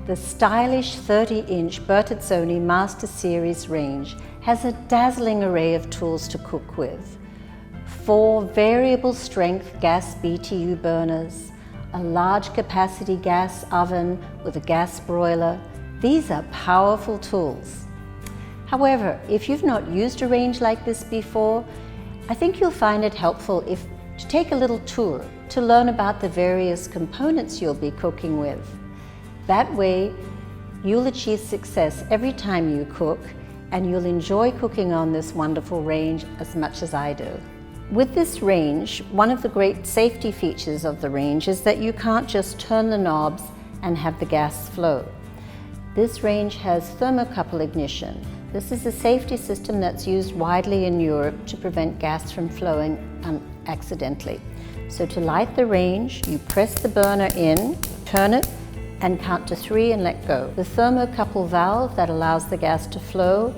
The stylish 30-inch Bertazzoni Master Series Range has a dazzling array of tools to cook with. 4 variable strength gas BTU burners, a large capacity gas oven with a gas broiler. These are powerful tools. However, if you've not used a range like this before, I think you'll find it helpful to take a little tour to learn about the various components you'll be cooking with. That way, you'll achieve success every time you cook, and you'll enjoy cooking on this wonderful range as much as I do. With this range, one of the great safety features of the range is that you can't just turn the knobs and have the gas flow. This range has thermocouple ignition. This is a safety system that's used widely in Europe to prevent gas from flowing accidentally. So to light the range, you press the burner in, turn it, and count to 3 and let go. The thermocouple valve that allows the gas to flow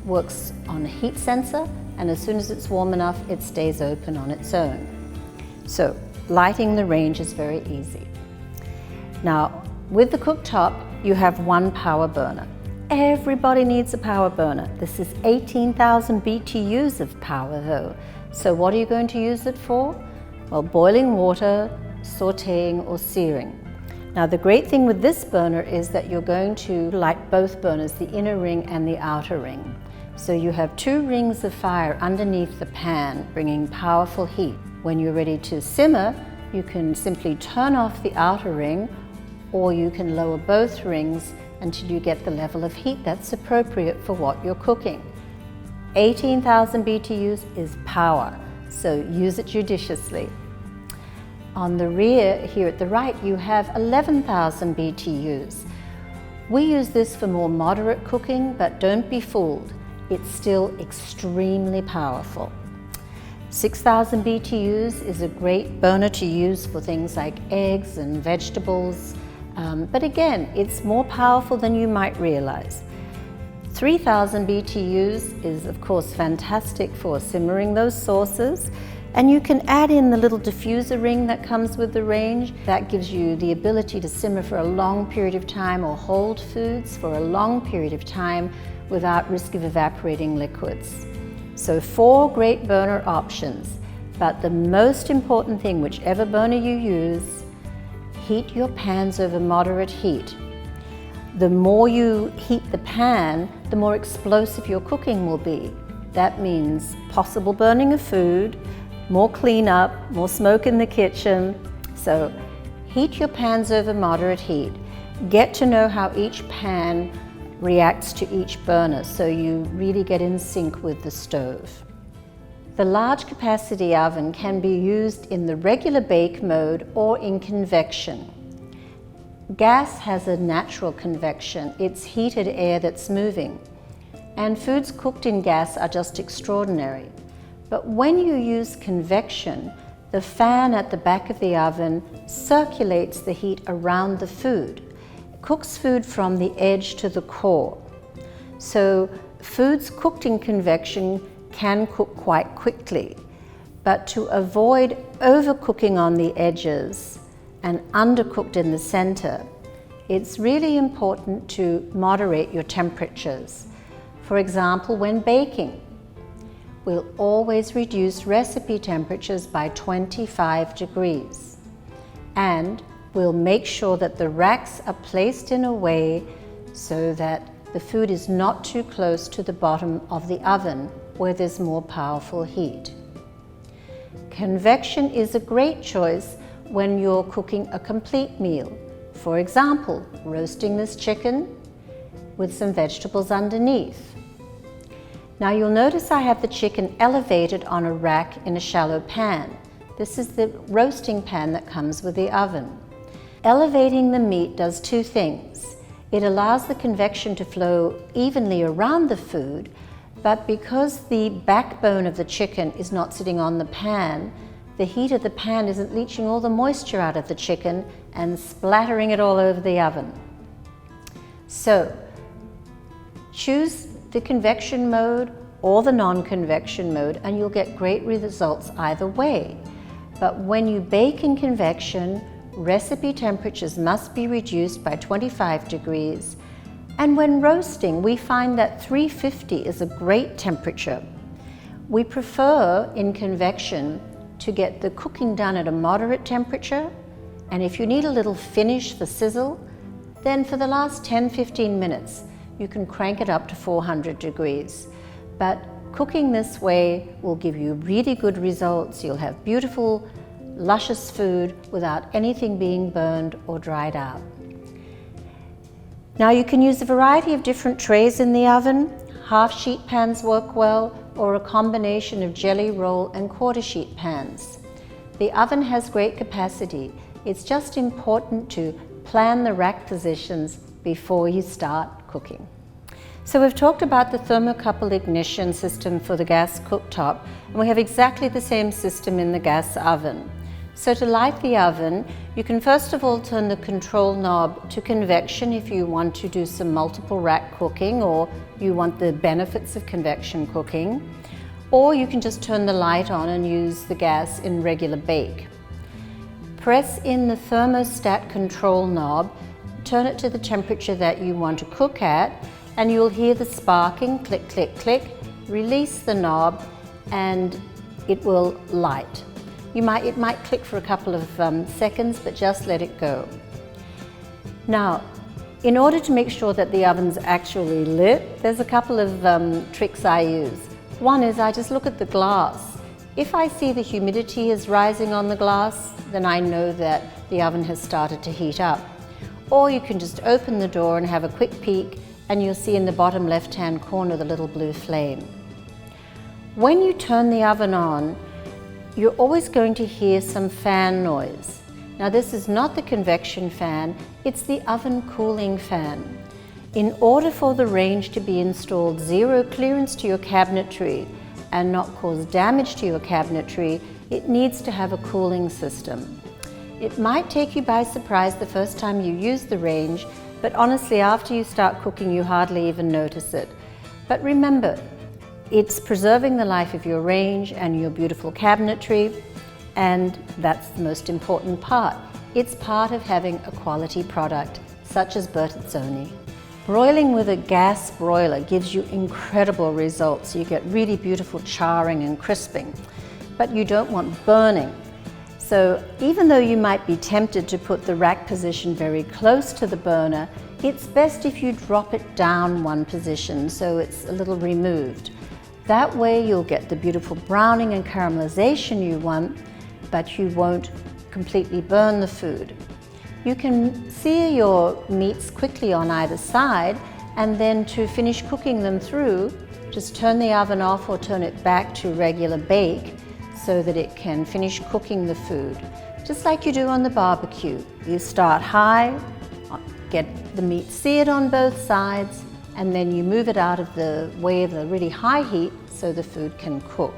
works on a heat sensor, and as soon as it's warm enough, it stays open on its own. So lighting the range is very easy. Now, with the cooktop, you have one power burner. Everybody needs a power burner. This is 18,000 BTUs of power though. So what are you going to use it for? Well, boiling water, sauteing, or searing. Now the great thing with this burner is that you're going to light both burners, the inner ring and the outer ring. So you have 2 rings of fire underneath the pan, bringing powerful heat. When you're ready to simmer, you can simply turn off the outer ring, or you can lower both rings until you get the level of heat that's appropriate for what you're cooking. 18,000 BTUs is power, so use it judiciously. On the rear, here at the right, you have 11,000 BTUs. We use this for more moderate cooking, but don't be fooled. It's still extremely powerful. 6,000 BTUs is a great burner to use for things like eggs and vegetables. But again, it's more powerful than you might realize. 3,000 BTUs is of course fantastic for simmering those sauces. And you can add in the little diffuser ring that comes with the range. That gives you the ability to simmer for a long period of time or hold foods for a long period of time without risk of evaporating liquids. So 4 great burner options, but the most important thing, whichever burner you use, heat your pans over moderate heat. The more you heat the pan, the more explosive your cooking will be. That means possible burning of food, more cleanup, more smoke in the kitchen. So heat your pans over moderate heat. Get to know how each pan reacts to each burner so you really get in sync with the stove. The large capacity oven can be used in the regular bake mode or in convection. Gas has a natural convection. It's heated air that's moving. And foods cooked in gas are just extraordinary. But when you use convection, the fan at the back of the oven circulates the heat around the food. It cooks food from the edge to the core. So foods cooked in convection can cook quite quickly. But to avoid overcooking on the edges and undercooked in the center, it's really important to moderate your temperatures. For example, when baking, we'll always reduce recipe temperatures by 25 degrees. And we'll make sure that the racks are placed in a way so that the food is not too close to the bottom of the oven where there's more powerful heat. Convection is a great choice when you're cooking a complete meal. For example, roasting this chicken with some vegetables underneath. Now you'll notice I have the chicken elevated on a rack in a shallow pan. This is the roasting pan that comes with the oven. Elevating the meat does 2 things. It allows the convection to flow evenly around the food, but because the backbone of the chicken is not sitting on the pan, the heat of the pan isn't leaching all the moisture out of the chicken and splattering it all over the oven. So choose the convection mode or the non-convection mode, and you'll get great results either way. But when you bake in convection, recipe temperatures must be reduced by 25 degrees. And when roasting, we find that 350 is a great temperature. We prefer in convection to get the cooking done at a moderate temperature, and if you need a little finish for sizzle, then for the last 10-15 minutes, you can crank it up to 400 degrees. But cooking this way will give you really good results. You'll have beautiful, luscious food without anything being burned or dried out. Now you can use a variety of different trays in the oven. Half sheet pans work well, or a combination of jelly roll and quarter sheet pans. The oven has great capacity. It's just important to plan the rack positions before you start cooking. So we've talked about the thermocouple ignition system for the gas cooktop, and we have exactly the same system in the gas oven. So to light the oven, you can first of all turn the control knob to convection if you want to do some multiple rack cooking or you want the benefits of convection cooking. Or you can just turn the light on and use the gas in regular bake. Press in the thermostat control knob, turn it to the temperature that you want to cook at, and you'll hear the sparking, click, click, click. Release the knob and it will light. It might click for a couple of seconds, but just let it go. Now, in order to make sure that the oven's actually lit, there's a couple of tricks I use. One is I just look at the glass. If I see the humidity is rising on the glass, then I know that the oven has started to heat up. Or you can just open the door and have a quick peek, and you'll see in the bottom left-hand corner the little blue flame. When you turn the oven on, you're always going to hear some fan noise. Now this is not the convection fan, it's the oven cooling fan. In order for the range to be installed zero clearance to your cabinetry and not cause damage to your cabinetry, it needs to have a cooling system. It might take you by surprise the first time you use the range, but honestly after you start cooking you hardly even notice it. But remember, it's preserving the life of your range and your beautiful cabinetry, and that's the most important part. It's part of having a quality product, such as Bertazzoni. Broiling with a gas broiler gives you incredible results. You get really beautiful charring and crisping, but you don't want burning. So even though you might be tempted to put the rack position very close to the burner, it's best if you drop it down one position so it's a little removed. That way you'll get the beautiful browning and caramelization you want, but you won't completely burn the food. You can sear your meats quickly on either side, and then to finish cooking them through, just turn the oven off or turn it back to regular bake so that it can finish cooking the food. Just like you do on the barbecue. You start high, get the meat seared on both sides, and then you move it out of the way of the really high heat so the food can cook.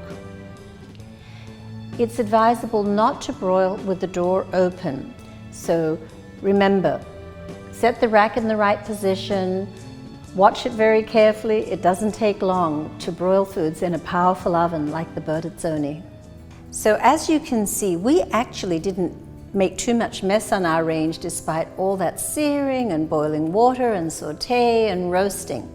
It's advisable not to broil with the door open. So remember, set the rack in the right position, watch it very carefully. It doesn't take long to broil foods in a powerful oven like the Bertazzoni. So as you can see, we actually didn't make too much mess on our range despite all that searing and boiling water and saute and roasting.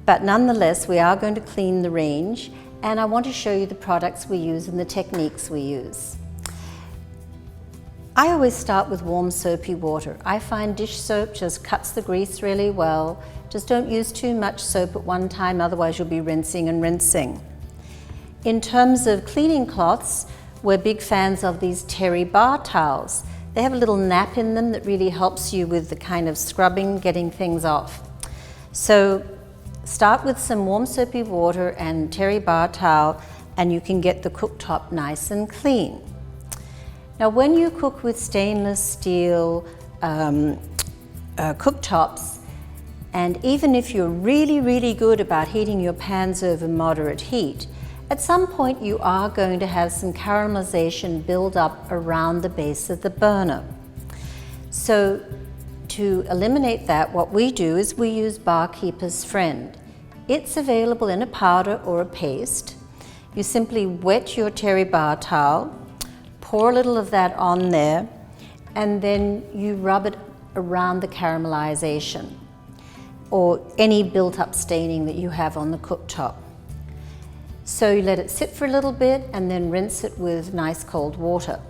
But nonetheless, we are going to clean the range, and I want to show you the products we use and the techniques we use. I always start with warm soapy water. I find dish soap just cuts the grease really well. Just don't use too much soap at one time, otherwise you'll be rinsing and rinsing. In terms of cleaning cloths, we're big fans of these terry bar towels. They have a little nap in them that really helps you with the kind of scrubbing, getting things off. So start with some warm soapy water and terry bar towel, and you can get the cooktop nice and clean. Now when you cook with stainless steel cooktops, and even if you're really good about heating your pans over moderate heat, at some point you are going to have some caramelization build up around the base of the burner. So to eliminate that, what we do is we use Barkeeper's Friend. It's available in a powder or a paste. You simply wet your terry bar towel, pour a little of that on there, and then you rub it around the caramelization or any built-up staining that you have on the cooktop. So you let it sit for a little bit and then rinse it with nice cold water.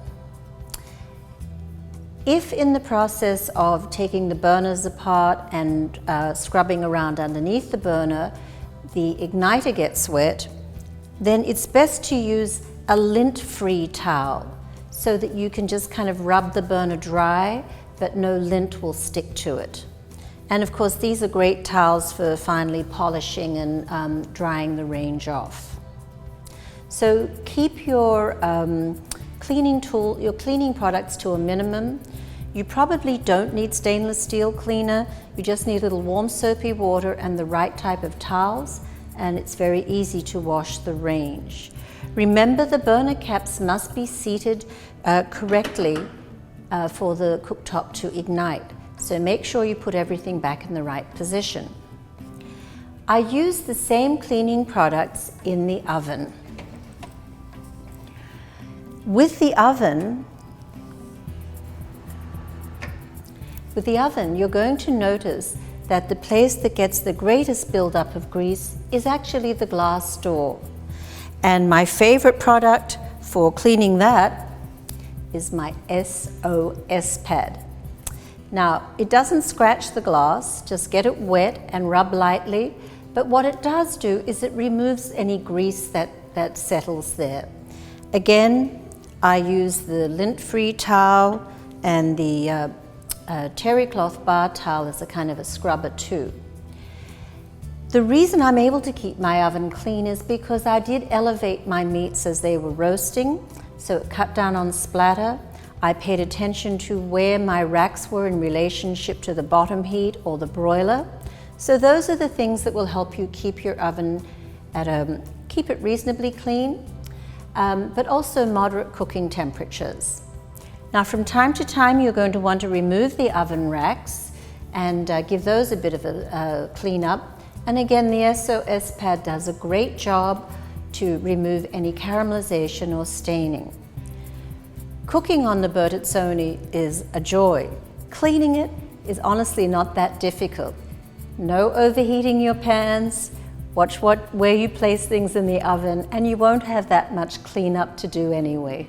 If in the process of taking the burners apart and scrubbing around underneath the burner, the igniter gets wet, then it's best to use a lint-free towel so that you can just kind of rub the burner dry, but no lint will stick to it. And of course, these are great towels for finally polishing and drying the range off. So keep your cleaning products to a minimum. You probably don't need stainless steel cleaner. You just need a little warm soapy water and the right type of towels, and it's very easy to wash the range. Remember, the burner caps must be seated correctly for the cooktop to ignite. So make sure you put everything back in the right position. I use the same cleaning products in the oven. With the oven, you're going to notice that the place that gets the greatest buildup of grease is actually the glass door. And my favorite product for cleaning that is my SOS pad. Now, it doesn't scratch the glass, just get it wet and rub lightly, but what it does do is it removes any grease that settles there. Again, I use the lint-free towel and the terry cloth bar towel as a kind of a scrubber too. The reason I'm able to keep my oven clean is because I did elevate my meats as they were roasting, so it cut down on splatter. I paid attention to where my racks were in relationship to the bottom heat or the broiler. So those are the things that will help you keep your oven keep it reasonably clean, but also moderate cooking temperatures. Now, from time to time, you're going to want to remove the oven racks and give those a bit of a clean up. And again, the SOS pad does a great job to remove any caramelization or staining. Cooking on the Bertazzoni is a joy. Cleaning it is honestly not that difficult. No overheating your pans, watch where you place things in the oven, and you won't have that much cleanup to do anyway.